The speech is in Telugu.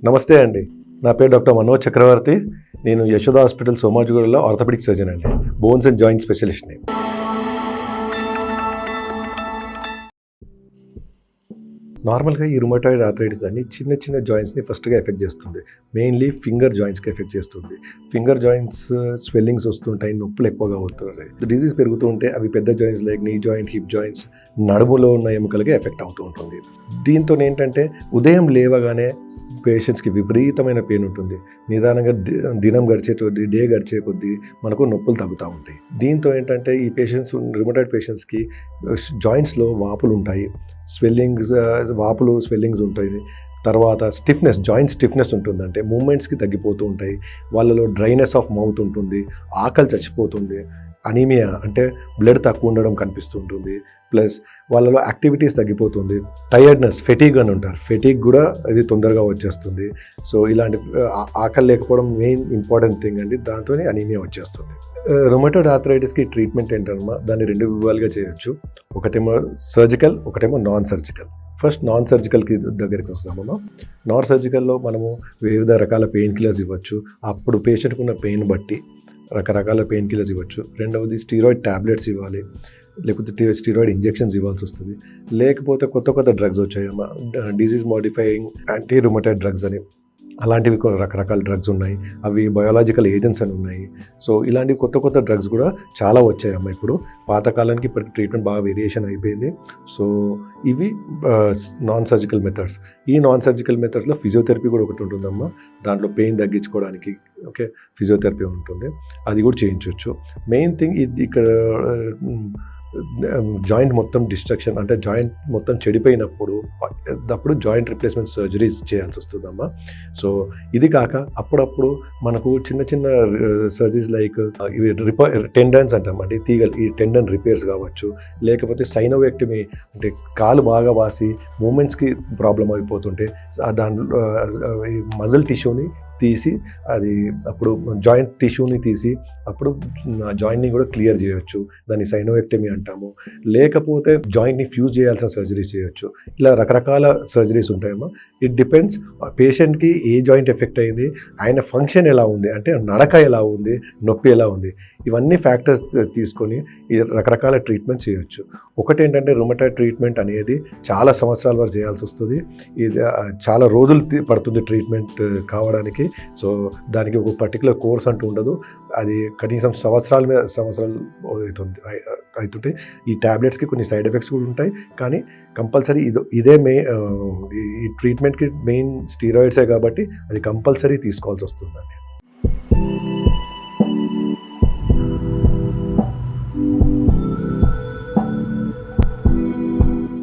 నమస్తే అండి. నా పేరు డాక్టర్ మనోజ్ చక్రవర్తి. నేను యశోద హాస్పిటల్ సోమాజిగూడలో ఆర్థోపెడిక్ సర్జన్ అండి. బోన్స్ అండ్ జాయింట్ స్పెషలిస్ట్ని. నార్మల్గా ఈ రుమటాయిడ్ ఆర్థరైటిస్ అని చిన్న చిన్న జాయింట్స్ని ఫస్ట్గా ఎఫెక్ట్ చేస్తుంది. మెయిన్లీ ఫింగర్ జాయింట్స్కి ఎఫెక్ట్ చేస్తుంది. ఫింగర్ జాయింట్స్ స్వెల్లింగ్స్ వస్తుంటాయి, నొప్పులు ఎక్కువగా అవుతుంటాయి. డిజీజ్ పెరుగుతూ ఉంటే అవి పెద్ద joints like knee joint, hip joints, నడుములో ఉన్న ఎముకలకి ఎఫెక్ట్ అవుతూ ఉంటుంది. దీంతో ఏంటంటే ఉదయం లేవగానే పేషెంట్స్కి విపరీతమైన పెయిన్ ఉంటుంది. నిదానంగా దినం గడిచే కొద్దీ, డే గడిచే కొద్దీ మనకు నొప్పులు తగ్గుతూ ఉంటాయి. దీంతో ఏంటంటే ఈ పేషెంట్స్, రుమటాయిడ్ పేషెంట్స్కి జాయింట్స్లో వాపులు ఉంటాయి, స్వెల్లింగ్స్ ఉంటాయి. తర్వాత స్టిఫ్నెస్, జాయింట్ స్టిఫ్నెస్ ఉంటుంది, అంటే మూమెంట్స్కి తగ్గిపోతూ ఉంటాయి. వాళ్ళలో డ్రైనెస్ ఆఫ్ మౌత్ ఉంటుంది, ఆకలి చచ్చిపోతుంది, అనీమియా అంటే బ్లడ్ తక్కువ ఉండడం కనిపిస్తుంటుంది, ప్లస్ వాళ్ళలో యాక్టివిటీస్ తగ్గిపోతుంది, టైర్డ్నెస్, ఫెటీగ్ అని ఉంటారు, ఫెటీగ్ కూడా ఇది తొందరగా వచ్చేస్తుంది. సో ఇలాంటి ఆకలి లేకపోవడం మెయిన్ ఇంపార్టెంట్ థింగ్ అండి. దాంతో అనీమియా వచ్చేస్తుంది. రుమటాయిడ్ ఆర్థరైటిస్కి ట్రీట్మెంట్ ఏంటమ్మా, దాన్ని రెండు విధాలుగా చేయొచ్చు. ఒకటేమో సర్జికల్, ఒకటేమో నాన్ సర్జికల్. ఫస్ట్ నాన్ సర్జికల్కి దగ్గరికి వస్తామమ్మా. నాన్ సర్జికల్లో మనము వివిధ రకాల పెయిన్ కిల్లర్స్ ఇవ్వచ్చు. అప్పుడు పేషెంట్కి ఉన్న పెయిన్ బట్టి రకరకాల పెయిన్ కిల్లర్స్ ఇవ్వచ్చు. రెండవది స్టీరాయిడ్ ట్యాబ్లెట్స్ ఇవ్వాలి, లేకపోతే స్టీరాయిడ్ ఇంజెక్షన్స్ ఇవ్వాల్సి వస్తుంది. లేకపోతే కొత్త డ్రగ్స్ వచ్చాయమ్మా, disease modifying anti rheumatoid drugs అని, అలాంటివి రకరకాల డ్రగ్స్ ఉన్నాయి. అవి బయోలాజికల్ ఏజెంట్స్ అని ఉన్నాయి. సో ఇలాంటి కొత్త డ్రగ్స్ కూడా చాలా వచ్చాయమ్మా ఇప్పుడు. పాతకాలానికి ఇప్పటికి ట్రీట్మెంట్ బాగా వేరియేషన్ అయిపోయింది. సో ఇవి నాన్ సర్జికల్ మెథడ్స్. ఈ నాన్ సర్జికల్ మెథడ్స్లో ఫిజియోథెరపీ కూడా ఒకటి ఉంటుందమ్మా. దాంట్లో పెయిన్ తగ్గించుకోవడానికి ఫిజియోథెరపీ ఉంటుంది, అది కూడా చేయించవచ్చు. మెయిన్ థింగ్ ఇది ఇక్కడ జాయింట్ మొత్తం డిస్ట్రక్షన్, అంటే జాయింట్ మొత్తం చెడిపోయినప్పుడు అప్పుడు జాయింట్ రిప్లేస్మెంట్ సర్జరీస్ చేయాల్సి వస్తుందమ్మా. సో ఇది కాక అప్పుడప్పుడు మనకు చిన్న సర్జరీస్ లైక్ ఇవి టెండన్స్ అంటాం, అంటే తీగలు, ఈ టెండన్ రిపేర్స్ కావచ్చు, లేకపోతే సైనోవెక్టమీ, అంటే కాలు బాగా వాసి మూమెంట్స్కి ప్రాబ్లం అయిపోతుంటే దాంట్లో ఈ మజిల్ టిష్యూని తీసి, అది అప్పుడు జాయింట్ టిష్యూని తీసి అప్పుడు జాయింట్ని కూడా క్లియర్ చేయొచ్చు. దాన్ని సైనోవెక్టమీ అంటాము. లేకపోతే జాయింట్ని ఫ్యూజ్ చేయాల్సిన సర్జరీస్ చేయొచ్చు. ఇలా రకరకాల సర్జరీస్ ఉంటాయమ్మా. ఇట్ డిపెండ్స్ పేషెంట్కి ఏ జాయింట్ ఎఫెక్ట్ అయింది, ఆయన ఫంక్షన్ ఎలా ఉంది, అంటే నడక ఎలా ఉంది, నొప్పి ఎలా ఉంది, ఇవన్నీ ఫ్యాక్టర్స్ తీసుకొని ఈ రకరకాల ట్రీట్మెంట్ చేయొచ్చు. ఒకటేంటంటే రుమటాయిడ్ ట్రీట్మెంట్ అనేది చాలా సంవత్సరాల వరకు చేయాల్సి వస్తుంది. ఇది చాలా రోజులు పడుతుంది ట్రీట్మెంట్ కావడానికి. సో దానికి ఒక పర్టికులర్ కోర్స్ అంటూ ఉండదు, అది కనీసం సంవత్సరాలు అవుతుంటాయి. ఈ ట్యాబ్లెట్స్కి కొన్ని సైడ్ ఎఫెక్ట్స్ కూడా ఉంటాయి, కానీ కంపల్సరీ ఇదే ఈ ట్రీట్మెంట్కి మెయిన్ స్టీరాయిడ్సే కాబట్టి అది కంపల్సరీ తీసుకోవాల్సి వస్తుందండి.